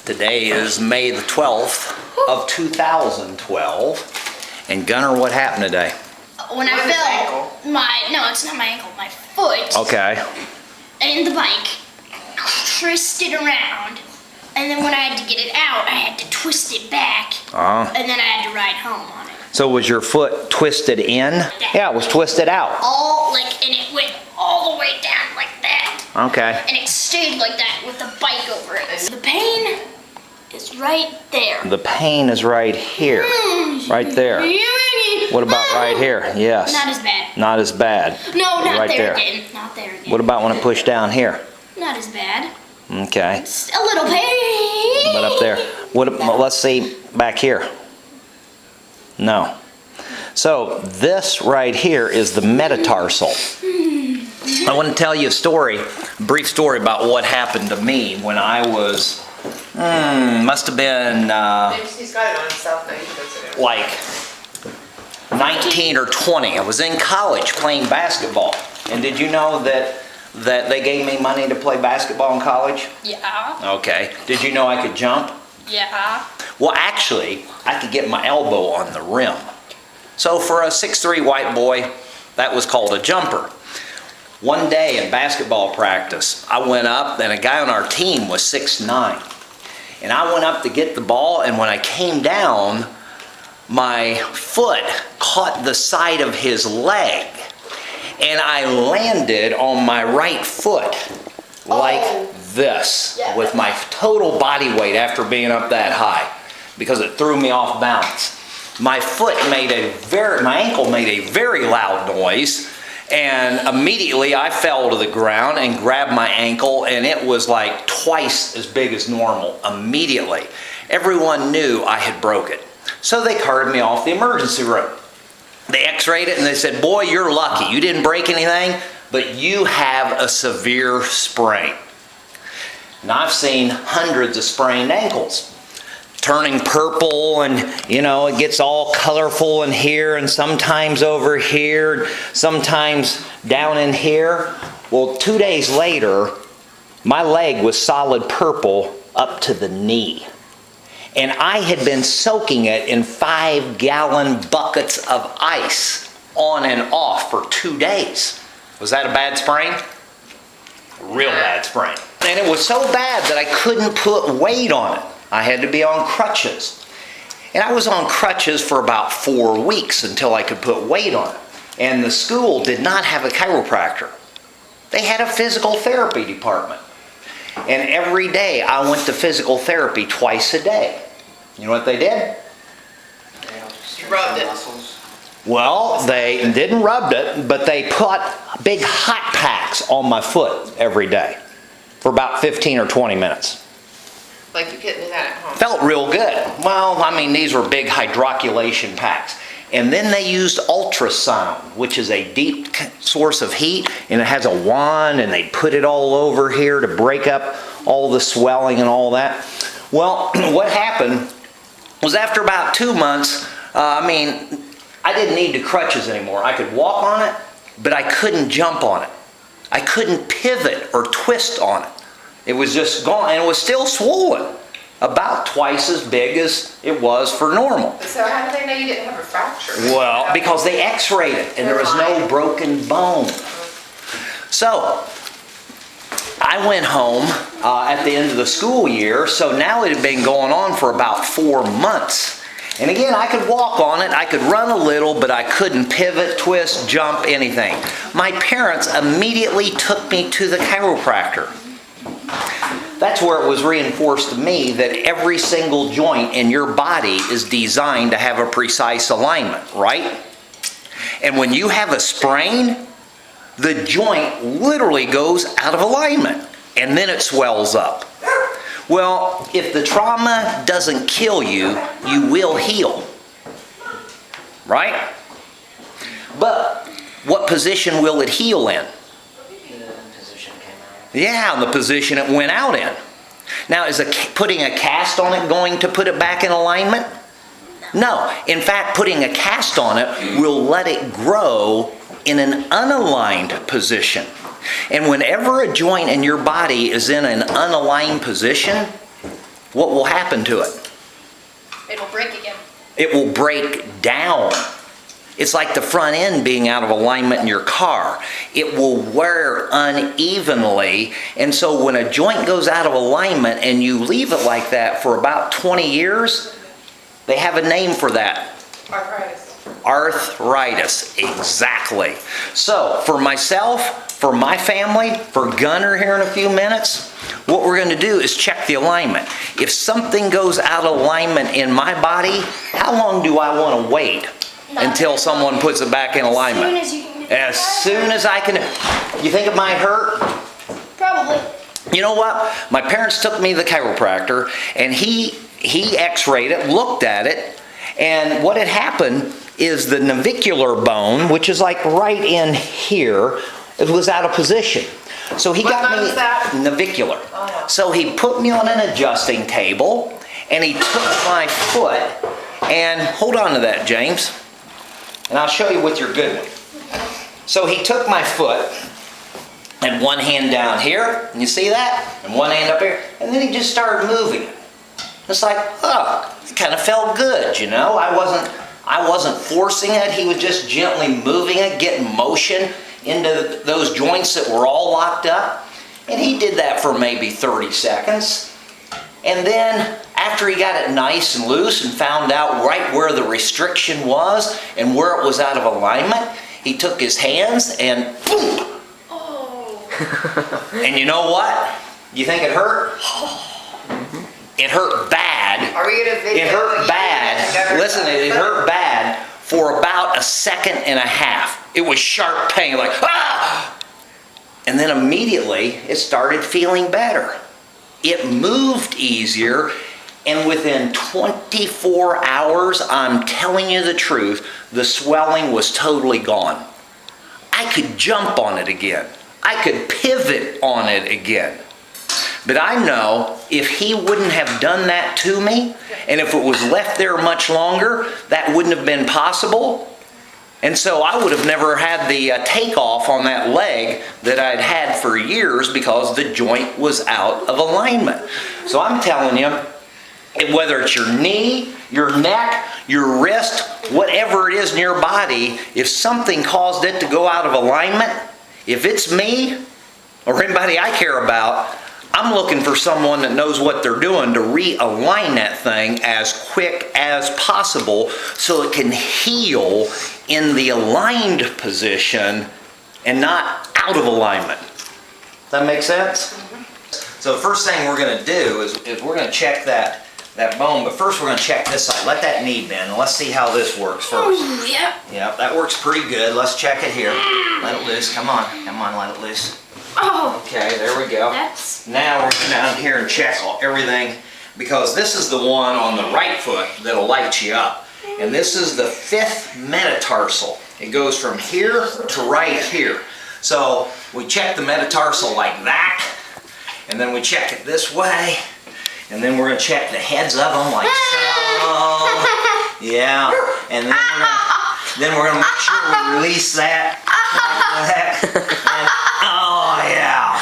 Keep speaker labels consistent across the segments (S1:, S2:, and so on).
S1: Today is May the 12th of 2012. And Gunnar, what happened today?
S2: When I fell, no, it's not my ankle, my foot.
S1: Okay.
S2: And the bike twisted around. And then when I had to get it out, I had to twist it back. And then I had to ride home on it.
S1: So was your foot twisted in? Yeah, it was twisted out.
S2: And it went all the way down like that.
S1: Okay.
S2: And it stayed like that with the bike over it. The pain is right there.
S1: The pain is right here. Right there. What about right here? Yes.
S2: Not as bad.
S1: Not as bad.
S2: No, not
S1: right
S2: there again. Not there again.
S1: What about when it pushed down here?
S2: Not as bad.
S1: Okay.
S2: It's a little pain.
S1: But up there. Let's see back here. No. So this right here is the metatarsal. I want to tell you a brief story about what happened to me when I was, must have been
S3: He's got it on himself now.
S1: like 19 or 20. I was in college playing basketball. And did you know that they gave me money to play basketball in college?
S2: Yeah.
S1: Okay. Did you know I could jump?
S2: Yeah.
S1: Well, actually, I could get my elbow on the rim. So for a 6'3" white boy, that was called a jumper. One day in basketball practice, I went up and a guy on our team was 6'9". And I went up to get the ball, and when I came down, my foot caught the side of his leg. And I landed on my right foot like this with my total body weight after being up that high because it threw me off balance. My ankle made a very loud noise, and immediately I fell to the ground and grabbed my ankle, and it was like twice as big as normal immediately. Everyone knew I had broke it. So they carted me off the emergency room. They x-rayed it and they said, "Boy, you're lucky. You didn't break anything, but you have a severe sprain." Now, I've seen hundreds of sprained ankles turning purple, and it gets all colorful in here and sometimes over here, sometimes down in here. Well, 2 days later, my leg was solid purple up to the knee. And I had been soaking it in 5-gallon buckets of ice on and off for 2 days. Was that a bad sprain? A real bad sprain. And it was so bad that I couldn't put weight on it. I had to be on crutches. And I was on crutches for about 4 weeks until I could put weight on it. And the school did not have a chiropractor. They had a physical therapy department. And every day I went to physical therapy twice a day. You know what they did?
S3: You rubbed it.
S1: Well, they didn't rub it, but they put big hot packs on my foot every day for about 15 or 20 minutes.
S3: Like you couldn't do that at home.
S1: Felt real good. Well, these were big hydroculation packs. And then they used ultrasound, which is a deep source of heat, and it has a wand, and they put it all over here to break up all the swelling and all that. Well, what happened was after about 2 months, I didn't need the crutches anymore. I could walk on it, but I couldn't jump on it. I couldn't pivot or twist on it. It was just gone, and it was still swollen. About twice as big as it was for normal.
S3: So how did they know you didn't have a fracture?
S1: Well, because they x-rayed it and there was no broken bone. So, I went home at the end of the school year, so now it had been going on for about 4 months. And again, I could walk on it, I could run a little, but I couldn't pivot, twist, jump, anything. My parents immediately took me to the chiropractor. That's where it was reinforced to me that every single joint in your body is designed to have a precise alignment, right? And when you have a sprain, the joint literally goes out of alignment, and then it swells up. Well, if the trauma doesn't kill you, you will heal, right? But what position will it heal in? Yeah, the position it went out in. Now, is putting a cast on it going to put it back in alignment? No. In fact, putting a cast on it will let it grow in an unaligned position. And whenever a joint in your body is in an unaligned position, what will happen to it?
S2: It'll break again.
S1: It will break down. It's like the front end being out of alignment in your car. It will wear unevenly, and so when a joint goes out of alignment and you leave it like that for about 20 years, they have a name for that.
S3: Arthritis.
S1: Arthritis, exactly. So for myself, for my family, for Gunnar here in a few minutes, what we're going to do is check the alignment. If something goes out of alignment in my body, how long do I want to wait until someone puts it back in alignment?
S2: As soon as you can.
S1: As soon as I can. You think it might hurt?
S2: Probably.
S1: You know what? My parents took me to the chiropractor, and he x-rayed it, looked at it, and what had happened is the navicular bone, which is like right in here, it was out of position. So he got
S3: bone
S1: me
S3: is that?
S1: navicular.
S3: Oh.
S1: So he put me on an adjusting table, and he took my foot, and hold on to that, James, and I'll show you with your good one. So he took my foot, and one hand down here, and you see that? And one hand up here, and then he just started moving it. It's like, oh, it kind of felt good, you know? I wasn't forcing it. He was just gently moving it, getting motion into those joints that were all locked up. And he did that for maybe 30 seconds. And then after he got it nice and loose and found out right where the restriction was and where it was out of alignment, he took his hands and boom.
S2: Oh.
S1: And you know what? You think it hurt? It hurt bad.
S3: Are we gonna video?
S1: It hurt
S3: you
S1: bad.
S3: and
S1: Listen, it hurt bad for about a second and a half. It was sharp pain, like, ah! And then immediately it started feeling better. It moved easier, and within 24 hours, I'm telling you the truth, the swelling was totally gone. I could jump on it again. I could pivot on it again. But I know if he wouldn't have done that to me, and if it was left there much longer, that wouldn't have been possible. And so I would have never had the takeoff on that leg that I'd had for years because the joint was out of alignment. So I'm telling you, whether it's your knee, your neck, your wrist, whatever it is in your body, if something caused it to go out of alignment, if it's me or anybody I care about, I'm looking for someone that knows what they're doing to realign that thing as quick as possible so it can heal in the aligned position and not out of alignment. Does that make sense? Mm-hmm. So the first thing we're going to do is we're going to check that bone, but first we're going to check this side. Let that knee bend and let's see how this works first.
S2: Ooh, yep.
S1: Yep, that works pretty good. Let's check it here. Let it loose. Come on, let it loose.
S2: Oh.
S1: Okay, there we go. Now we're going down here and check everything because this is the one on the right foot that'll light you up. And this is the 5th metatarsal. It goes from here to right here. So we check the metatarsal like that, and then we check it this way, and then we're going to check the heads of them like so. Yeah, and then we're going to make sure we release that. Like that. Oh yeah.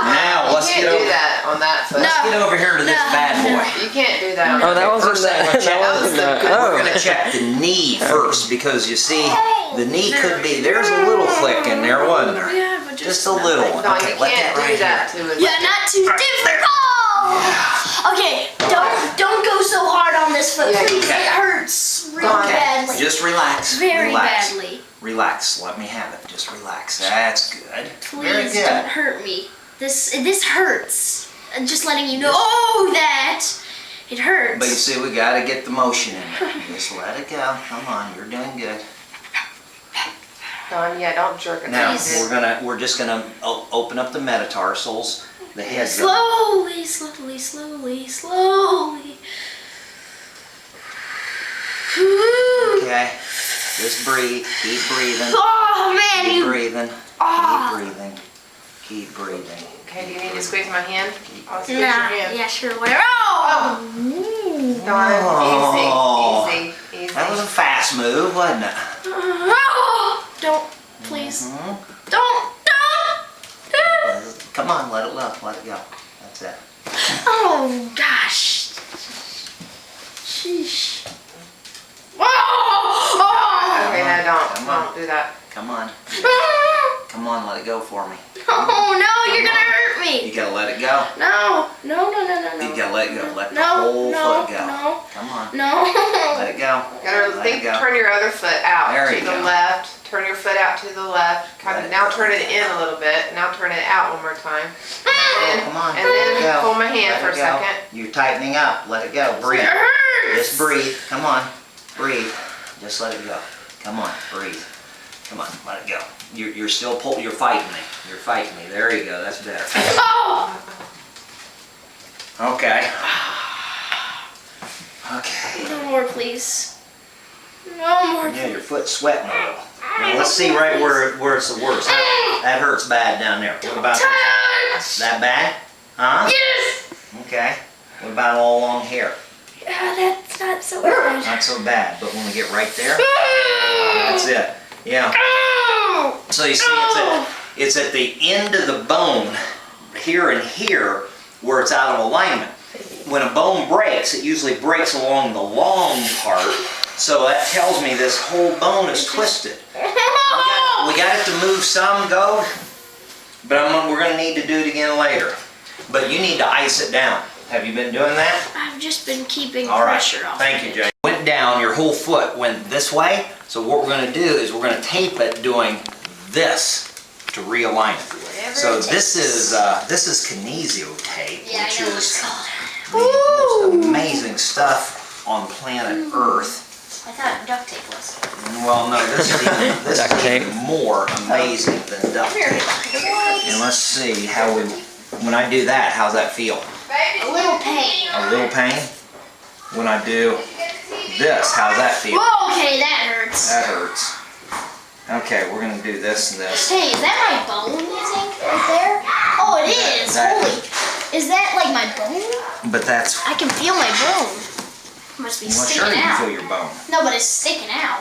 S1: Now let's
S3: You
S1: get
S3: can't
S1: over.
S3: do that on that foot.
S1: Let's get over here to this bad boy.
S3: You can't do that on
S4: Oh, that wasn't
S1: First thing we're
S4: that. That wasn't that.
S1: we're
S4: Oh.
S1: going to check the knee first because you see, the knee could be, there's a little click in there, wasn't there?
S2: Yeah, but
S1: Just a little one.
S3: No,
S1: Okay,
S3: you
S1: let
S3: can't
S1: that right
S3: do that
S1: here.
S3: to it.
S2: Yeah, not too difficult. Okay, don't go so hard on this foot,
S3: Yeah,
S2: please.
S1: okay.
S2: It hurts really
S3: Okay.
S2: badly.
S1: Just relax.
S2: Very
S1: relax.
S2: badly.
S1: Relax. Let me have it. Just relax. That's good. Very
S2: Please
S1: good.
S2: don't hurt me. This hurts. I'm just letting you know that it hurts.
S1: But you see, we got to get the motion in there. Just let it go. Come on, you're doing good.
S3: Don, yeah, don't jerk it.
S1: Now
S3: Please.
S1: we're just gonna open up the metatarsals, the heads.
S2: Slowly, slowly, slowly, slowly.
S1: Okay. Just breathe. Keep breathing.
S2: Oh man,
S1: Keep
S2: you.
S1: breathing.
S2: Ah.
S1: Keep breathing. Keep breathing.
S3: Okay, do you need to squeeze my hand? I'll squeeze
S2: Nah,
S3: your hand.
S2: yeah, sure, whatever. Oh.
S3: Don,
S1: Oh.
S3: easy, easy, easy.
S1: That was a fast move, wasn't it?
S2: Oh. Don't, please.
S1: Mhm.
S2: Don't.
S1: Come on, let it go. Let it go. That's it.
S2: Oh gosh, Sheesh. Oh!
S3: Okay, no,
S1: Come on.
S3: don't do that.
S1: Come on. Come on, let it go for me.
S2: Oh no, you're gonna hurt
S1: You
S2: me.
S1: gotta let it go.
S2: No.
S1: You gotta let it go. Let the
S2: No,
S1: whole
S2: no,
S1: foot go.
S2: no.
S1: Come on.
S2: No.
S1: Let it go.
S3: Gotta
S1: Let
S3: think,
S1: it go.
S3: turn your other foot out
S1: There
S3: to
S1: you
S3: the
S1: go.
S3: left. Turn your foot out to the left. Kind
S1: Let
S3: of
S1: it
S3: now
S1: go.
S3: turn it in a little bit. Now turn it out one more time.
S1: Come on.
S3: And
S1: Let it
S3: then
S1: go.
S3: pull my hand
S1: Let
S3: for
S1: it
S3: a
S1: go.
S3: second.
S1: You're tightening up. Let it go. Breathe.
S2: It hurts.
S1: Just breathe. Come on. Breathe. Just let it go. Come on. Breathe. Come on. Let it go. You're still pulling. You're fighting me. You're fighting me. There you go. That's better.
S2: Oh.
S1: Okay. Okay.
S2: No more, please. No more.
S1: Yeah, your foot's sweating a little. Now let's see right where it's the worst. That hurts bad down there. What about
S2: Touch.
S1: that bad? Huh?
S2: Yes.
S1: Okay. What about all along here?
S2: That's not so bad.
S1: Not so bad, but when we get right there, that's it. Yeah.
S2: Oh.
S1: So you see, it's at the end of the bone, here and here, where it's out of alignment. When a bone breaks, it usually breaks along the long part, so that tells me this whole bone is twisted. We got it to move some, go, but we're going to need to do it again later. But you need to ice it down. Have you been doing that?
S2: I've just been keeping
S1: All right.
S2: pressure off.
S1: Thank you, Jay. Went down, your whole foot went this way. So what we're going to do is we're going to tape it doing this to realign it.
S2: Whatever
S1: So
S2: it
S1: this is kinesio tape,
S2: Yeah,
S1: which
S2: I know what
S1: is
S2: it's called.
S1: the most amazing stuff on planet Earth.
S2: I thought duct tape was.
S1: Well, no, this is
S4: Duct tape.
S1: even more amazing than duct tape. And let's see how when I do that, how's that feel?
S2: A little pain.
S1: A little pain? When I do this, how's that feel?
S2: Whoa, okay, that hurts.
S1: That hurts. Okay, we're gonna do this and this.
S2: Hey, is that my bone, you think, right there? Oh, it is.
S1: That-
S2: Holy. Is that like my bone?
S1: But that's,
S2: I can feel my bone. Must be
S1: well,
S2: sticking
S1: sure you can
S2: out.
S1: feel your bone.
S2: No, but it's sticking out.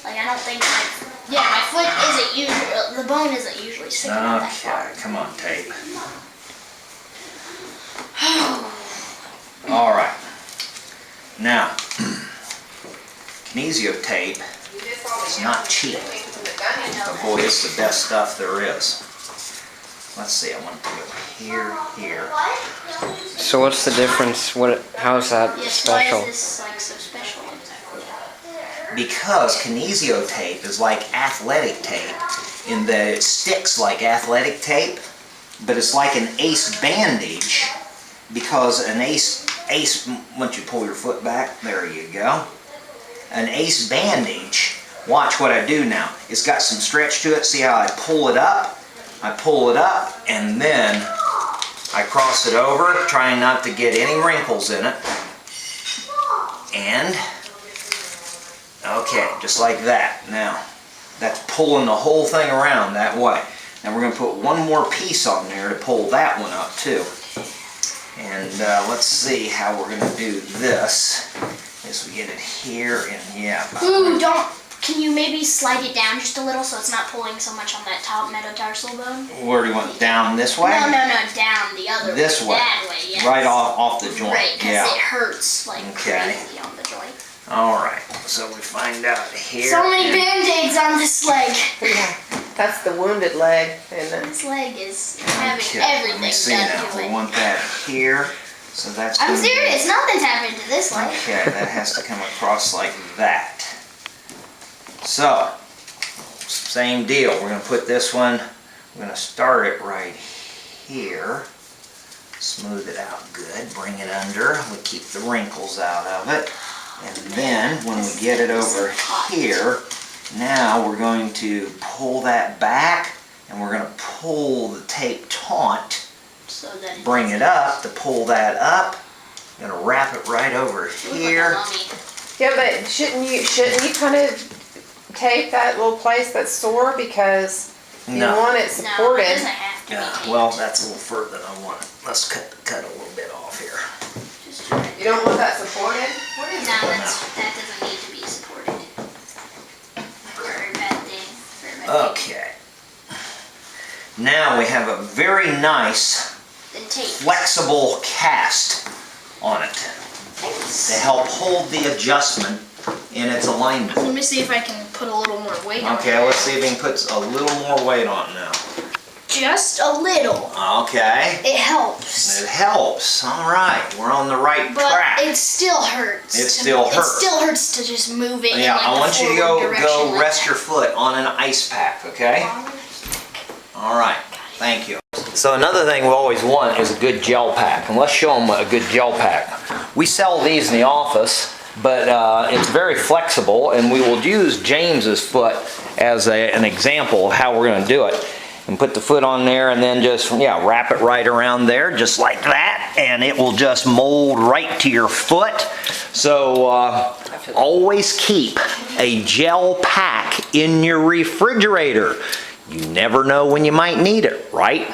S2: Like, I don't think my foot isn't usually, the bone isn't usually sticking out that far.
S1: Okay, come on, tape. All right. Now, kinesio tape is not cheap. But boy, it's the best stuff there is. Let's see, I want to go here, here.
S4: So what's the difference? How is that
S2: Yes,
S4: special?
S2: why is this like so special exactly?
S1: Because kinesio tape is like athletic tape in that it sticks like athletic tape, but it's like an ace bandage because an ace, once you pull your foot back, there you go. An ace bandage, watch what I do now. It's got some stretch to it. See how I pull it up? I pull it up and then I cross it over, trying not to get any wrinkles in it. And, okay, just like that. Now, that's pulling the whole thing around that way. Now we're going to put one more piece on there to pull that one up too. And let's see how we're going to do this. As we get it here and yeah.
S2: Ooh, can you maybe slide it down just a little so it's not pulling so much on that top metatarsal bone?
S1: Where do you want it? Down this way?
S2: No, down the other
S1: This way.
S2: That way, yes.
S1: Right off the joint.
S2: Right, because
S1: yeah.
S2: it hurts like
S1: Okay.
S2: crazy on the joint.
S1: Alright, so we find out here.
S2: So many
S1: and-
S2: band-aids on this leg.
S3: Yeah, that's the wounded leg. And then
S2: This leg is having
S1: Okay,
S2: everything
S1: let me see
S2: done
S1: now.
S2: to
S1: We
S2: it.
S1: want that here. So that's
S2: I'm
S1: gonna be-
S2: serious, nothing's happened to this leg.
S1: Okay, that has to come across like that. So, same deal. We're going to put this one, we're going to start it right here. Smooth it out good. Bring it under. We keep the wrinkles out of it. And then, when we get it over here, now we're going to pull that back and we're going to pull the tape taut.
S2: So that
S1: Bring it up to pull that up. I'm gonna wrap it right over here.
S3: yeah, but shouldn't you kind of tape that little place that's sore because you
S1: No.
S3: want it
S2: No, it
S3: supported?
S2: doesn't have to be
S1: Yeah,
S2: taped.
S1: well, that's a little further than I want it. Let's cut a little bit off here.
S2: Just do it.
S3: You don't want that supported? What is
S2: No,
S3: it?
S2: that doesn't need to be supported. Very bad thing. Very bad thing.
S1: Okay. Now we have a very nice
S2: Then tape.
S1: flexible cast on it. to help hold the adjustment in its alignment.
S2: Let me see if I can put a little more weight on it.
S1: Okay, let's see if we can put a little more weight on it now.
S2: Just a little.
S1: Okay.
S2: It helps.
S1: It helps. All right, we're on the right
S2: But
S1: track.
S2: it still hurts.
S1: It still hurts.
S2: It still hurts to just move it.
S1: Yeah,
S2: in like
S1: I
S2: the
S1: want you to
S2: forward
S1: go
S2: direction like
S1: rest
S2: that.
S1: your foot on an ice pack, okay? All right, thank you. So another thing we always want is a good gel pack, and let's show them a good gel pack. We sell these in the office, but it's very flexible, and we will use James's foot as an example of how we're going to do it. And put the foot on there, and then just wrap it right around there, just like that, and it will just mold right to your foot. So always keep a gel pack in your refrigerator. You never know when you might need it, right?